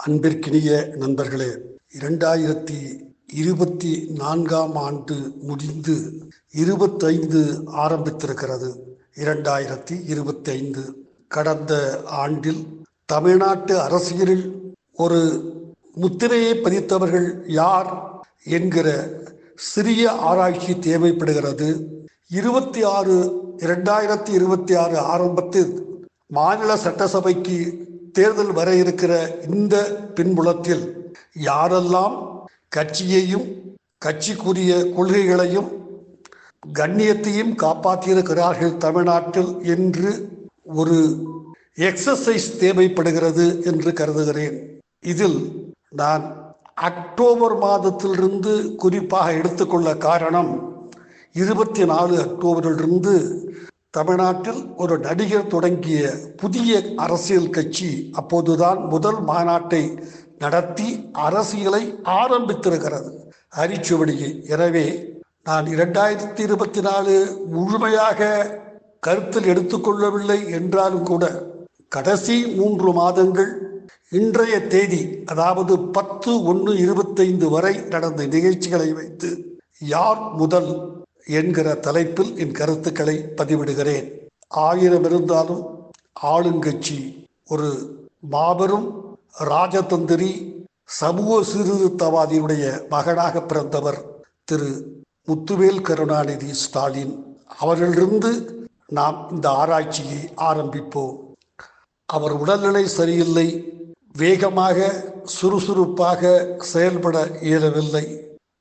அன்பிற்கினிய நண்பர்களே, 2024ஆம் ஆண்டு முடிந்து 25 ஆரம்பித்திருக்கிறது. 2025 கடந்த ஆண்டில் தமிழ்நாட்டு அரசியலில் ஒரு முத்திரையை பதித்தவர்கள் யார் என்கிற சிறிய ஆராய்ச்சி தேவைப்படுகிறது. 2026 ஆரம்பத்தில் மாநில சட்டசபைக்கு தேர்தல் வர இருக்கிற இந்த பின்புலத்தில் யாரெல்லாம் கட்சியையும் கட்சிக்குரிய கொள்கைகளையும் கண்ணியத்தையும் காப்பாற்றியிருக்கிறார்கள் தமிழ்நாட்டில் என்று ஒரு எக்ஸசைஸ் தேவைப்படுகிறது என்று கருதுகிறேன். இதில் நான் அக்டோபர் மாதத்திலிருந்து குறிப்பாக எடுத்துக்கொள்ள காரணம், 24 அக்டோபரிலிருந்து தமிழ்நாட்டில் ஒரு நடிகர் தொடங்கிய புதிய அரசியல் கட்சி அப்போதுதான் முதல் மாநாட்டை நடத்தி அரசியலை ஆரம்பித்திருக்கிறது, அரிச்சுவடியை. எனவே நான் 2024 முழுமையாக கருத்தில் எடுத்துக்கொள்ளவில்லை என்றாலும் கூட கடைசி 3 மாதங்கள் இன்றைய தேதி, அதாவது 10/1/25 வரை நடந்த நிகழ்ச்சிகளை வைத்து யார் முதல் என்கிற தலைப்பில் என் கருத்துக்களை பதிவிடுகிறேன். 1000 இருந்தாலும் ஆளுங்கட்சி ஒரு மாபெரும் ராஜதந்திரி சமூக சீர்திருத்தவாதியுடைய மகனாக பிறந்தவர் திரு முத்துவேல் கருணாநிதி ஸ்டாலின் அவர்களிலிருந்து நாம் இந்த ஆராய்ச்சியை ஆரம்பிப்போம். அவர் உடல்நிலை சரியில்லை, வேகமாக சுறுசுறுப்பாக செயல்பட இயலவில்லை.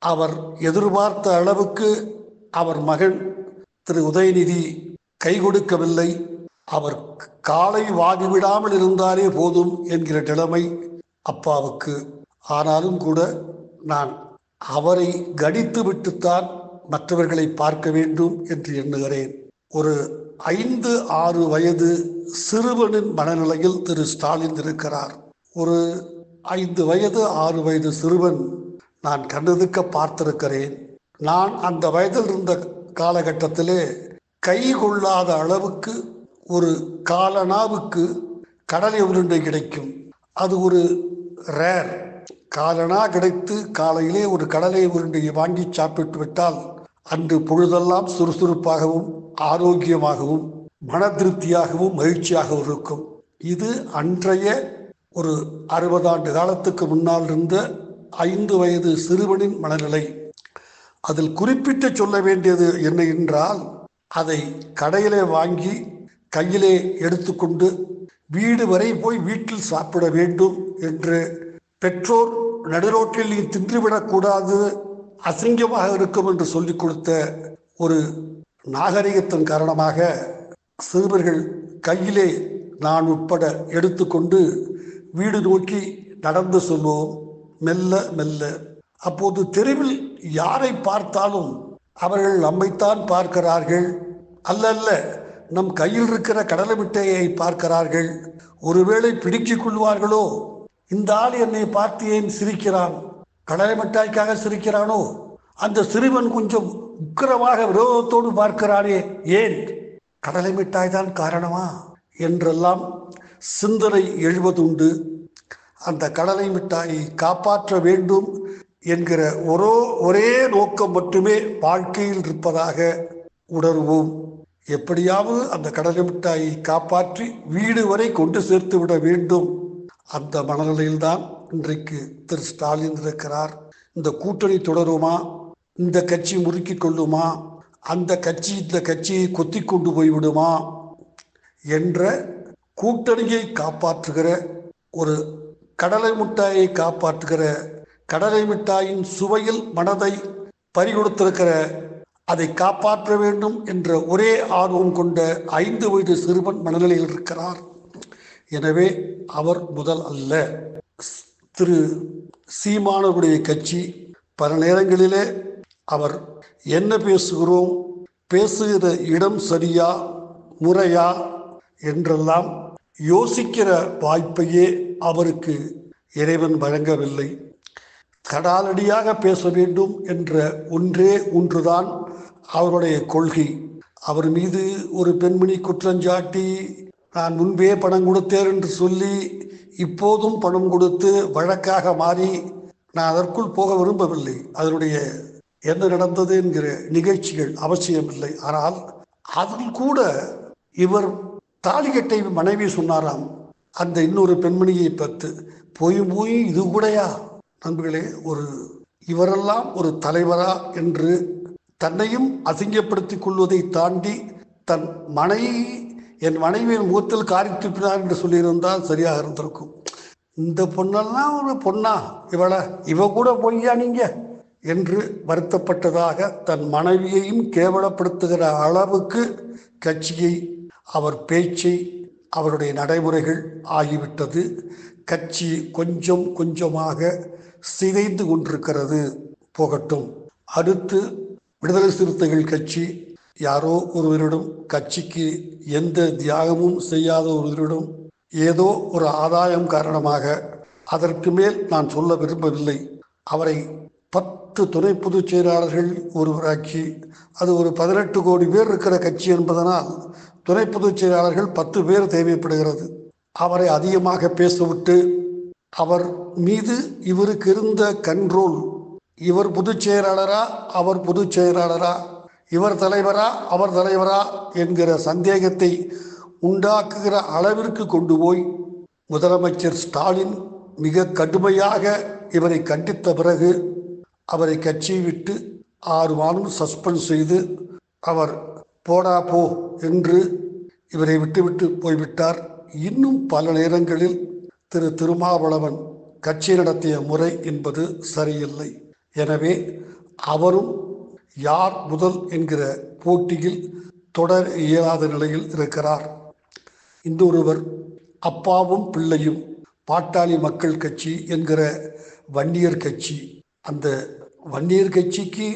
அவர் எதிர்பார்த்த அளவுக்கு அவர் மகன் திரு உதயநிதி கை கொடுக்கவில்லை. அவர் காலை வாடிவிடாமல் இருந்தாலே போதும் என்கிற நிலைமை அப்பாவுக்கு. ஆனாலும் கூட நான் அவரை கணித்து விட்டுத்தான் மற்றவர்களை பார்க்க வேண்டும் என்று எண்ணுகிறேன். ஒரு 5-6 வயது சிறுவனின் மனநிலையில் திரு ஸ்டாலின் இருக்கிறார். ஒரு 5 வயது 6 வயது சிறுவன் நான் கண்ணெதுக்க பார்த்திருக்கிறேன். நான் அந்த வயதில் இருந்த காலகட்டத்திலே கை கொள்ளாத அளவுக்கு ஒரு காலனாவுக்கு கடலை உருண்டை கிடைக்கும். அது ஒரு ரேர். காலனா கிடைத்து காலையிலே ஒரு கடலை உருண்டையை வாங்கி சாப்பிட்டு விட்டால் அன்று பொழுதெல்லாம் சுறுசுறுப்பாகவும் ஆரோக்கியமாகவும் மன திருப்தியாகவும் மகிழ்ச்சியாகவும் இருக்கும். இது அன்றைய ஒரு 60 ஆண்டு காலத்துக்கு முன்னால் இருந்த 5 வயது சிறுவனின் மனநிலை. அதில் குறிப்பிட்டு சொல்ல வேண்டியது என்ன என்றால், அதை கடையிலே வாங்கி கையிலே எடுத்துக்கொண்டு வீடு வரை போய் வீட்டில் சாப்பிட வேண்டும் என்று பெற்றோர் நடுரோட்டில் நீ தின்றுவிடக்கூடாது, அசிங்கமாக இருக்கும் என்று சொல்லிக் கொடுத்த ஒரு நாகரிகத்தின் காரணமாக சிறுவர்கள் கையிலே நான் உட்பட எடுத்துக்கொண்டு வீடு நோக்கி நடந்து செல்வோம், மெல்ல மெல்ல. அப்போது தெருவில் யாரை பார்த்தாலும் அவர்கள் நம்மைத்தான் பார்க்கிறார்கள், அல்ல நம் கையில் இருக்கிற கடலை மிட்டாயை பார்க்கிறார்கள். ஒருவேளை பிடிக்கிக் கொள்வார்களோ, இந்த ஆள் என்னை பார்த்து ஏன் சிரிக்கிறான், கடலை மிட்டாய்க்காக சிரிக்கிறானோ, அந்த சிறுவன் கொஞ்சம் உக்கிரமாக விரோதத்தோடு பார்க்கிறானே, ஏன் கடலை மிட்டாய் தான் காரணமா என்றெல்லாம் சிந்தனை எழுவதுண்டு. அந்த கடலை மிட்டாயை காப்பாற்ற வேண்டும் என்கிற ஒரே நோக்கம் மட்டுமே வாழ்க்கையில் இருப்பதாக உணர்வோம். எப்படியாவது அந்த கடலை மிட்டாயை காப்பாற்றி வீடு வரை கொண்டு சேர்த்து விட வேண்டும். அந்த மனநிலையில்தான் இன்றைக்கு திரு ஸ்டாலின் இருக்கிறார். இந்த கூட்டணி தொடருமா, இந்த கட்சி முறுக்கிக் கொள்ளுமா, அந்த கட்சி இந்த கட்சியை கொத்தி கொண்டு போய்விடுமா என்ற கூட்டணியை காப்பாற்றுகிற, ஒரு கடலை மிட்டாயை காப்பாற்றுகிற, கடலை மிட்டாயின் சுவையில் மனதை பறிகொடுத்திருக்கிற, அதை காப்பாற்ற வேண்டும் என்ற ஒரே ஆர்வம் கொண்ட 5 வயது சிறுவன் மனநிலையில் இருக்கிறார். எனவே அவர் முதல் அல்ல. திரு சீமானவருடைய கட்சி பல நேரங்களிலே அவர் என்ன பேசுகிறோம், பேசுகிற இடம் சரியா முறையா என்றெல்லாம் யோசிக்கிற வாய்ப்பையே அவருக்கு இறைவன் வழங்கவில்லை. கடாலடியாக பேச வேண்டும் என்ற ஒன்றுதான் அவருடைய கொள்கை. அவர் மீது ஒரு பெண்மணி குற்றஞ்சாட்டி நான் முன்பே பணம் கொடுத்தேன் என்று சொல்லி இப்போதும் பணம் கொடுத்து வழக்காக மாறி, நான் அதற்குள் போக விரும்பவில்லை. அதனுடைய என்ன நடந்தது என்கிற நிகழ்ச்சிகள் அவசியமில்லை. ஆனால் அதில் கூட இவர் தாலிகட்டை மனைவி சொன்னாராம் அந்த இன்னொரு பெண்மணியை பத்து. போய் போய் இது கூடயா நண்பர்களே, இவரெல்லாம் ஒரு தலைவரா என்று தன்னையும் அசிங்கப்படுத்திக் கொள்வதை தாண்டி தன் என் மனைவியின் முகத்தில் காரி துப்பினார் என்று சொல்லியிருந்தால் சரியாக இருந்திருக்கும். இந்த பொண்ணெல்லாம் ஒரு பொண்ணா, இவ கூட பொய்யா நீங்க என்று வருத்தப்பட்டதாக தன் மனைவியையும் கேவலப்படுத்துகிற அளவுக்கு கட்சியை, அவர் பேச்சை, அவருடைய நடைமுறைகள் ஆகிவிட்டது. கட்சி கொஞ்சம் கொஞ்சமாக சிதைந்து கொண்டிருக்கிறது. போகட்டும். அடுத்து விடுதலை சிறுத்தைகள் கட்சி யாரோ ஒருவரிடம், கட்சிக்கு எந்த தியாகமும் செய்யாத ஒருவரிடம் ஏதோ ஒரு ஆதாயம் காரணமாக, அதற்கு மேல் நான் சொல்ல விரும்பவில்லை, அவரை 10 துணை பொதுச் செயலாளர்கள் ஒருவராக்கி, அது ஒரு 18 கோடி பேர் இருக்கிற கட்சி என்பதனால் துணை பொதுச் செயலாளர்கள் 10 பேர் தேவைப்படுகிறது. அவரை அதிகமாக பேசவிட்டு, அவர் மீது இவருக்கு இருந்த கண்ட்ரோல், இவர் பொதுச் செயலாளரா அவர் பொதுச் செயலாளரா, இவர் தலைவரா அவர் தலைவரா என்கிற சந்தேகத்தை உண்டாக்குகிற அளவிற்கு கொண்டு போய் முதலமைச்சர் ஸ்டாலின் மிக கடுமையாக இவரை கண்டித்த பிறகு அவரை கட்சியை விட்டு 6 மாதம் சஸ்பெண்ட் செய்து, அவர் போடா போ என்று இவரை விட்டுவிட்டு போய்விட்டார். இன்னும் பல நேரங்களில் திருமாவளவன் கட்சி நடத்திய முறை என்பது சரியில்லை. எனவே அவரும் யார் முதல் என்கிற போட்டியில் தொடர இயலாத நிலையில் இருக்கிறார். இன்னொருவர் அப்பாவும் பிள்ளையும் பாட்டாளி மக்கள் கட்சி என்கிற வன்னியர் கட்சி. அந்த வன்னியர் கட்சிக்கு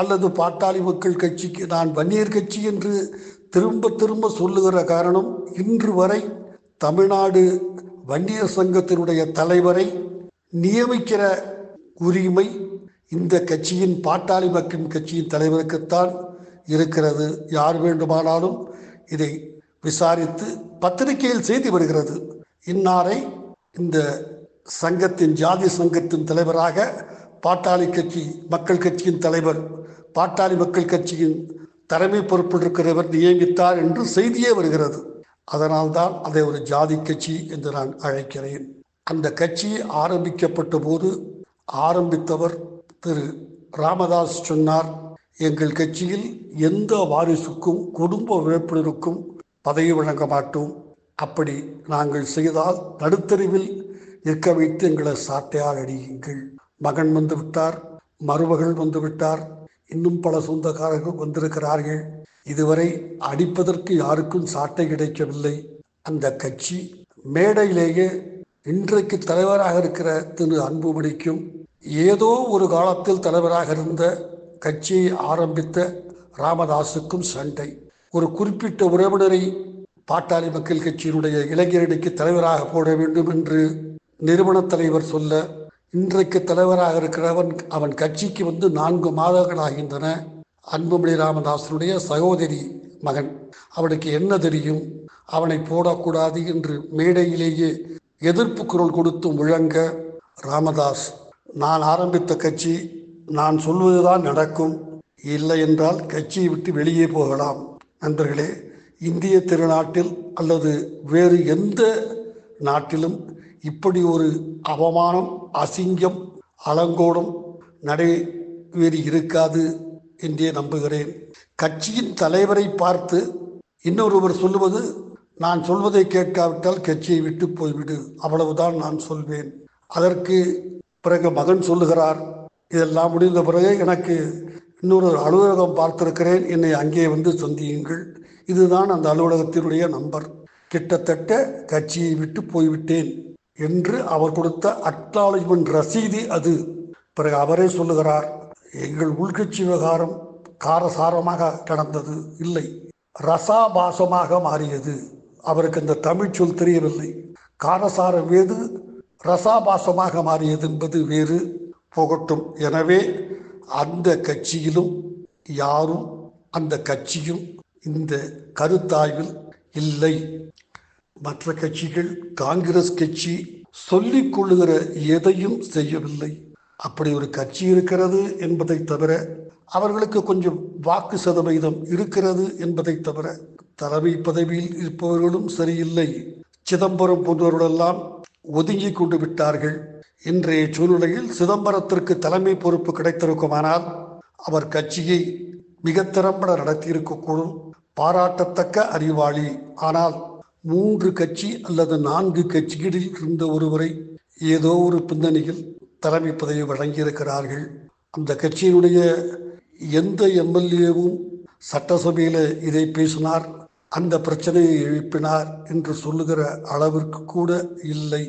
அல்லது பாட்டாளி மக்கள் கட்சிக்கு நான் வன்னியர் கட்சி என்று திரும்ப திரும்ப சொல்லுகிற காரணம், இன்று வரை தமிழ்நாடு வன்னியர் சங்கத்தினுடைய தலைவரை நியமிக்கிற உரிமை இந்த கட்சியின், பாட்டாளி மக்கள் கட்சியின் தலைவருக்குத்தான் இருக்கிறது. யார் வேண்டுமானாலும் இதை விசாரித்து பத்திரிகையில் செய்தி வருகிறது. இன்னாரை இந்த சங்கத்தின், ஜாதி சங்கத்தின் தலைவராக பாட்டாளி கட்சி மக்கள் கட்சியின் தலைவர், பாட்டாளி மக்கள் கட்சியின் தலைமை பொறுப்பில் இருக்கிறவர் நியமித்தார் என்று செய்தியே வருகிறது. அதனால்தான் அதை ஒரு ஜாதி கட்சி என்று நான் அழைக்கிறேன். அந்த கட்சி ஆரம்பிக்கப்பட்ட போது ஆரம்பித்தவர் திரு ராமதாஸ் சொன்னார், எங்கள் கட்சியில் எந்த வாரிசுக்கும் குடும்ப உறுப்பினருக்கும் பதவி வழங்க மாட்டோம். அப்படி நாங்கள் செய்தால் நடுத்தருவில் நிற்க வைத்து எங்களை சாட்டையால் அடியுங்கள். மகன் வந்து விட்டார், மருமகள் வந்து விட்டார், இன்னும் பல சொந்தக்காரர்கள் வந்திருக்கிறார்கள். இதுவரை அடிப்பதற்கு யாருக்கும் சாட்டை கிடைக்கவில்லை. அந்த கட்சி மேடையிலேயே இன்றைக்கு தலைவராக இருக்கிற திரு அன்புமணிக்கும் ஏதோ ஒரு காலத்தில் தலைவராக இருந்த கட்சியை ஆரம்பித்த ராமதாஸுக்கும் சண்டை. ஒரு குறிப்பிட்ட உறவினரை பாட்டாளி மக்கள் கட்சியினுடைய இளைஞரணிக்கு தலைவராக போட வேண்டும் என்று நிறுவன தலைவர் சொல்ல, இன்றைக்கு தலைவராக இருக்கிறவன் அவன் கட்சிக்கு வந்து 4 மாதங்கள் ஆகின்றன. அன்புமணி ராமதாசனுடைய சகோதரி மகன், அவனுக்கு என்ன தெரியும், அவனை போடக்கூடாது என்று மேடையிலேயே எதிர்ப்பு குரல் கொடுத்து முழங்க, ராமதாஸ், நான் ஆரம்பித்த கட்சி, நான் சொல்வதுதான் நடக்கும், இல்லை என்றால் கட்சியை விட்டு வெளியே போகலாம். நண்பர்களே, இந்திய திருநாட்டில் அல்லது வேறு எந்த நாட்டிலும் இப்படி ஒரு அவமானம், அசிங்கம், அலங்கோலம் நடைபெறி இருக்காது என்றே நம்புகிறேன். கட்சியின் தலைவரை பார்த்து இன்னொருவர் சொல்லுவது, நான் சொல்வதை கேட்காவிட்டால் கட்சியை விட்டு போய்விடு, அவ்வளவுதான் நான் சொல்வேன். அதற்கு பிறகு மகன் சொல்லுகிறார், இதெல்லாம் முடிந்த பிறகு எனக்கு இன்னொரு அலுவலகம் பார்த்திருக்கிறேன், என்னை அங்கே வந்து சந்தியுங்கள். இதுதான் அந்த அலுவலகத்தினுடைய நம்பர். கிட்டத்தட்ட கட்சியை விட்டு போய்விட்டேன் என்று அவர் கொடுத்த அக்னாலஜ்மெண்ட் ரசீது அது. பிறகு அவரே சொல்லுகிறார், எங்கள் உள்கட்சி விவகாரம் காரசாரமாக நடந்தது, இல்லை ரசாபாசமாக மாறியது. அவருக்கு அந்த தமிழ் சொல் தெரியவில்லை. காரசாரம் வேறு, ரசாபாசமாக மாறியது என்பது வேறு. போகட்டும். எனவே அந்த கட்சியிலும் யாரும், அந்த கட்சியும் இந்த கருத்தாய்வில் இல்லை. மற்ற கட்சிகள், காங்கிரஸ் கட்சி சொல்லிக் கொள்ளுகிற எதையும் செய்யவில்லை. அப்படி ஒரு கட்சி இருக்கிறது என்பதை தவிர, அவர்களுக்கு கொஞ்சம் வாக்கு சதவீதம் இருக்கிறது என்பதை தவிர, தலைமை பதவியில் இருப்பவர்களும் சரியில்லை. சிதம்பரம் போன்றவர்களெல்லாம் ஒதுங்கி கொண்டு விட்டார்கள். இன்றைய சூழ்நிலையில் சிதம்பரத்திற்கு தலைமை பொறுப்பு கிடைத்திருக்குமானால் அவர் கட்சியை மிக திறம்பட நடத்தியிருக்கக்கூடும். பாராட்டத்தக்க அறிவாளி. ஆனால் 3 கட்சி அல்லது 4 கட்சிகளில் இருந்த ஒருவரை ஏதோ ஒரு பின்னணியில் தலைமை பதவி வழங்கியிருக்கிறார்கள். அந்த கட்சியினுடைய எந்த எம்எல்ஏவும் சட்டசபையில் இதை பேசினார், அந்த பிரச்சனையை எழுப்பினார் என்று சொல்லுகிற அளவிற்கு கூட இல்லை.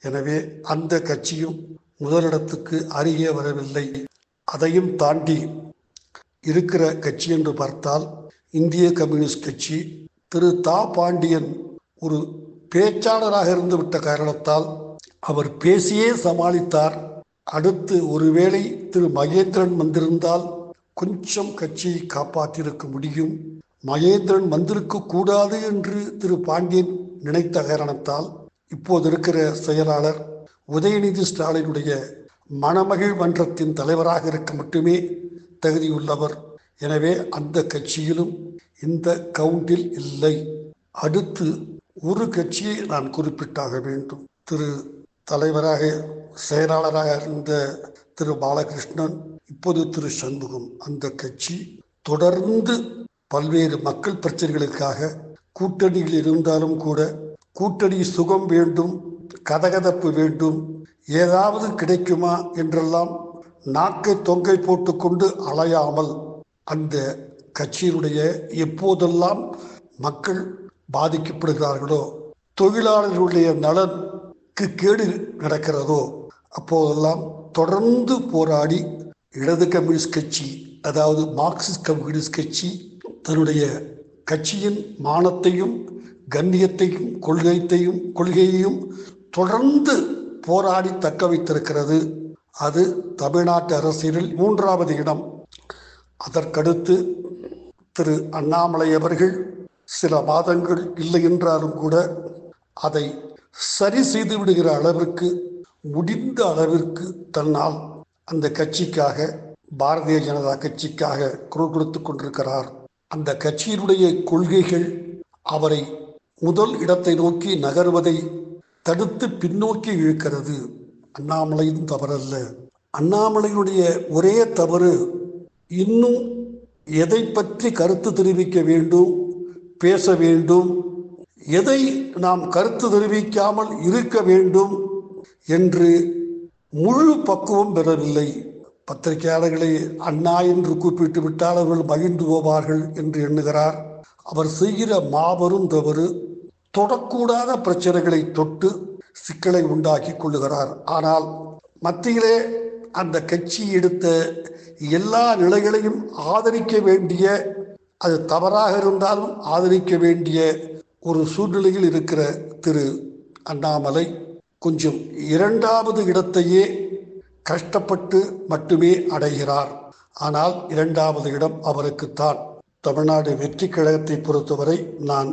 எனவே அந்த கட்சியும் முதலிடத்துக்கு அருகே வரவில்லை. அதையும் தாண்டி இருக்கிற கட்சி என்று பார்த்தால் இந்திய கம்யூனிஸ்ட் கட்சி. திரு தா பாண்டியன் ஒரு பேச்சாளராக இருந்துவிட்ட காரணத்தால் அவர் பேசியே சமாளித்தார். அடுத்து ஒருவேளை திரு மகேந்திரன் வந்திருந்தால் கொஞ்சம் கட்சியை காப்பாற்றியிருக்க முடியும். மகேந்திரன் வந்திருக்க கூடாது என்று திரு பாண்டியன் நினைத்த காரணத்தால் இப்போது இருக்கிற செயலாளர் உதயநிதி ஸ்டாலினுடைய மணமகிழ் மன்றத்தின் தலைவராக இருக்க மட்டுமே தகுதியுள்ளவர். எனவே அந்த கட்சியிலும் இந்த கவுண்டில் இல்லை. அடுத்து ஒரு கட்சியை நான் குறிப்பிட்டாக வேண்டும். திரு தலைவராக செயலாளராக இருந்த திரு பாலகிருஷ்ணன், இப்போது திரு சண்முகம். அந்த கட்சி தொடர்ந்து பல்வேறு மக்கள் பிரச்சனைகளுக்காக கூட்டணியில் இருந்தாலும் கூட, கூட்டணி சுகம் வேண்டும், கதகதப்பு வேண்டும், ஏதாவது கிடைக்குமா என்றெல்லாம் நாக்கை தொங்கை போட்டுக்கொண்டு அலையாமல், அந்த கட்சியினுடைய எப்போதெல்லாம் மக்கள் பாதிக்கப்படுகிறார்களோ, தொழிலாளர்களுடைய நலனுக்கு கேடு நடக்கிறதோ அப்போதெல்லாம் தொடர்ந்து போராடி இடது கம்யூனிஸ்ட் கட்சி, அதாவது மார்க்சிஸ்ட் கம்யூனிஸ்ட் கட்சி தன்னுடைய கட்சியின் மானத்தையும் கண்ணியத்தையும் கொள்கையையும் தொடர்ந்து போராடி தக்க வைத்திருக்கிறது. அது தமிழ்நாட்டு அரசியலில் 3வது இடம். அதற்கடுத்து திரு அண்ணாமலை அவர்கள் சில மாதங்கள் இல்லை என்றாலும் கூட அதை சரி செய்து விடுகிற அளவிற்கு, முடிந்த அளவிற்கு தன்னால் அந்த கட்சிக்காக, பாரதிய ஜனதா கட்சிக்காக குரல் கொடுத்து கொண்டிருக்கிறார். அந்த கட்சியினுடைய கொள்கைகள் அவரை முதல் இடத்தை நோக்கி நகர்வதை தடுத்து பின்னோக்கி இழுக்கிறது. அண்ணாமலையும் தவறல்ல. அண்ணாமலையினுடைய ஒரே தவறு, இன்னும் எதை பற்றி கருத்து தெரிவிக்க வேண்டும், பேச வேண்டும், எதை நாம் கருத்து தெரிவிக்காமல் இருக்க வேண்டும் என்று முழு பக்குவம் பெறவில்லை. பத்திரிகையாளர்களை அண்ணா என்று கூப்பிட்டு விட்டால் அவர்கள் மகிழ்ந்து போவார்கள் என்று எண்ணுகிறார். அவர் செய்கிற மாபெரும் தவறு, தொடக்கூடாத பிரச்சனைகளை தொட்டு சிக்கலை உண்டாக்கி கொள்ளுகிறார். ஆனால் மத்தியிலே அந்த கட்சி எடுத்த எல்லா நிலைகளையும் ஆதரிக்க வேண்டிய, அது தவறாக இருந்தாலும் ஆதரிக்க வேண்டிய ஒரு சூழ்நிலையில் இருக்கிற திரு அண்ணாமலை கொஞ்சம் 2வது இடத்தையே கஷ்டப்பட்டு மட்டுமே அடைகிறார். ஆனால் 2வது இடம் அவருக்குத்தான். தமிழ்நாடு வெற்றி கழகத்தை பொறுத்தவரை நான்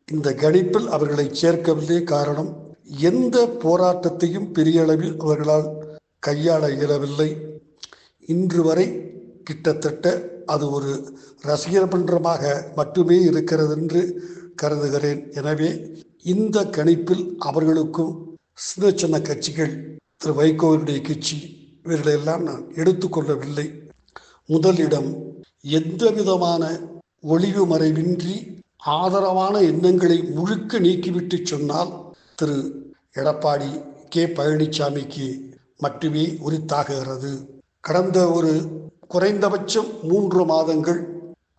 இந்த கணிப்பில் அவர்களை சேர்க்கவில்லை. காரணம், எந்த போராட்டத்தையும் பெரிய அளவில் அவர்களால் கையாள இயலவில்லை. இன்று வரை கிட்டத்தட்ட அது ஒரு ரசிகர் மன்றமாக மட்டுமே இருக்கிறது என்று கருதுகிறேன். எனவே இந்த கணிப்பில் அவர்களுக்கும் சின்ன சின்ன கட்சிகள், திரு வைகோவினுடைய கட்சி, இவர்களெல்லாம் நான் எடுத்துக்கொள்ளவில்லை. முதலிடம் எந்த விதமான ஒளிவு மறைவின்றி ஆதரவான எண்ணங்களை முழுக்க நீக்கிவிட்டு சொன்னால் திரு எடப்பாடி கே பழனிசாமிக்கு மட்டுமே உரித்தாகிறது. கடந்த ஒரு குறைந்தபட்சம் 3 மாதங்கள்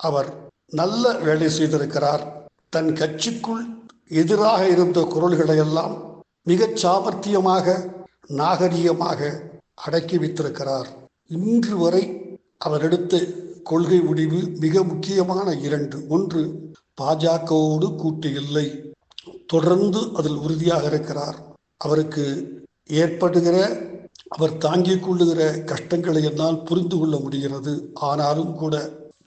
அவர் நல்ல வேலை செய்திருக்கிறார். தன் கட்சிக்குள் எதிராக இருந்த குரல்களை எல்லாம் மிகச் சாமர்த்தியமாக, நாகரிகமாக அடக்கி வைத்திருக்கிறார். இன்று வரை அவர் எடுத்த கொள்கை முடிவு மிக முக்கியமான 2. 1, பாஜகவோடு கூட்டு இல்லை. தொடர்ந்து அதில் உறுதியாக இருக்கிறார். அவருக்கு ஏற்படுகிற, அவர் தாங்கிக் கொள்ளுகிற கஷ்டங்களை என்னால் புரிந்து கொள்ள முடிகிறது. ஆனாலும் கூட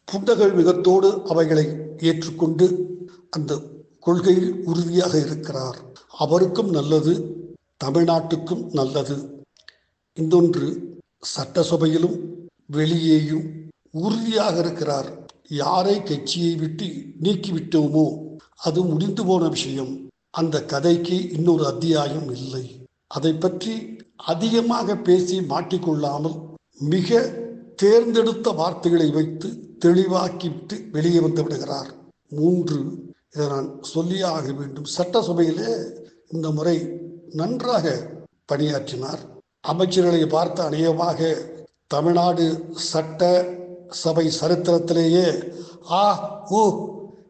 புன்னகை முகத்தோடு அவைகளை ஏற்றுக்கொண்டு அந்த கொள்கையில் உறுதியாக இருக்கிறார். அவருக்கும் நல்லது, தமிழ்நாட்டுக்கும் நல்லது. இன்னொன்று, சட்டசபையிலும் வெளியேயும் உறுதியாக இருக்கிறார். யாரை கட்சியை விட்டு நீக்கிவிட்டோமோ அது முடிந்து போன விஷயம். அந்த கதைக்கு இன்னொரு அத்தியாயம் இல்லை. அதை பற்றி அதிகமாக பேசி மாட்டிக்கொள்ளாமல் மிக தேர்ந்தெடுத்த வார்த்தைகளை வைத்து தெளிவாக்கிவிட்டு வெளியே வந்து விடுகிறார். 3, இதை நான் சொல்லியே ஆக வேண்டும். சட்டசபையிலே இந்த முறை நன்றாக பணியாற்றினார். அமைச்சர்களை பார்த்து அநேகமாக தமிழ்நாடு சட்ட சபை சரித்திரத்திலேயே ஆ ஓ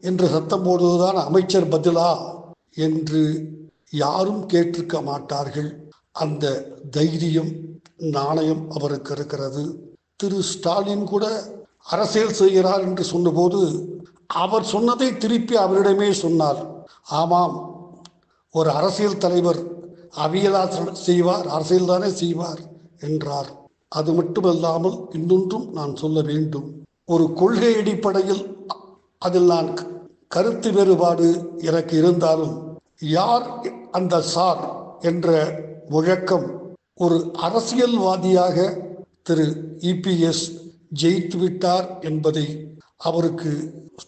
என்று சத்தம் போடுவதுதான் அமைச்சர் பதிலா என்று யாரும் கேட்டிருக்க மாட்டார்கள். அந்த தைரியம், நாணயம் அவருக்கு இருக்கிறது. திரு ஸ்டாலின் கூட அரசியல் செய்கிறார் என்று சொன்னபோது அவர் சொன்னதை திருப்பி அவரிடமே சொன்னார். ஆமாம், ஒரு அரசியல் தலைவர் அவியலா செய்வார், அரசியல் தானே செய்வார் என்றார். அது மட்டுமல்லாமல் இன்னொன்றும் நான் சொல்ல வேண்டும். ஒரு கொள்கை அடிப்படையில் அதில் நான் கருத்து வேறுபாடு எனக்கு இருந்தாலும், யார் அந்த சார் என்ற முழக்கம் ஒரு அரசியல்வாதியாக திரு இபிஎஸ் ஜெயித்து விட்டார் என்பதை அவருக்கு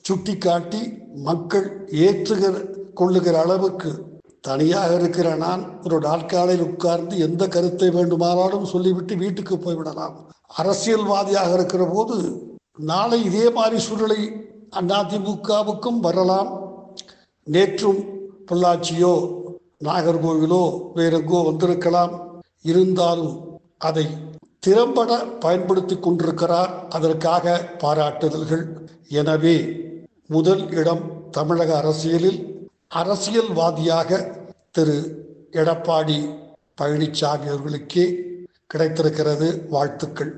சுட்டிக்காட்டி மக்கள் கொள்ளுகிற அளவுக்கு தனியாக இருக்கிற நான் ஒரு நாற்காலில் உட்கார்ந்து எந்த கருத்தை வேண்டுமானாலும் சொல்லிவிட்டு வீட்டுக்கு போய்விடலாம். அரசியல்வாதியாக இருக்கிற போது நாளை இதே மாதிரி சூழ்நிலை அதிமுகவுக்கும் வரலாம். நேற்றும் பொள்ளாச்சியோ நாகர்கோவிலோ வேறெங்கோ வந்திருக்கலாம். இருந்தாலும் அதை திறம்பட பயன்படுத்தி கொண்டிருக்கிறார். அதற்காக பாராட்டுதல்கள். எனவே முதல் இடம் தமிழக அரசியலில் அரசியல்வாதியாக திரு எடப்பாடி பழனிசாமி அவர்களுக்கே கிடைத்திருக்கிறது. வாழ்த்துக்கள்.